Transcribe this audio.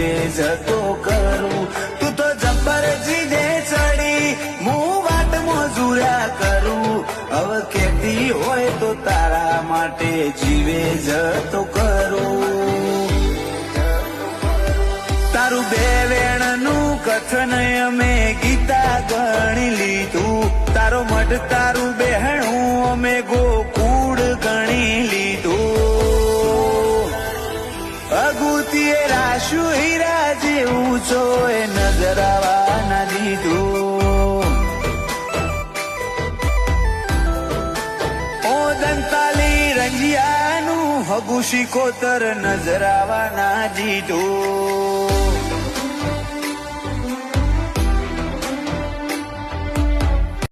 જીવે જતો કરું. તું તો જબ્બર જીદે ચડી હું વાટ મોજુર્યા કરું. હવે કેતી હોય તો તારા માટે જીવે જતો કરું. તારું બે વેણનું કથન અમે ગીતા ગણી લીધું. તારો મઢ તારું બેહણું અમે ગોકુળ ગણી લીધું. અગુતીએ રાશુ હીરા જેવું છો એ નજરાવા ના દીધું. ઓ દંતાલી રંજિયાનું હગુ શિકોતર નજરાવા ના દીધું.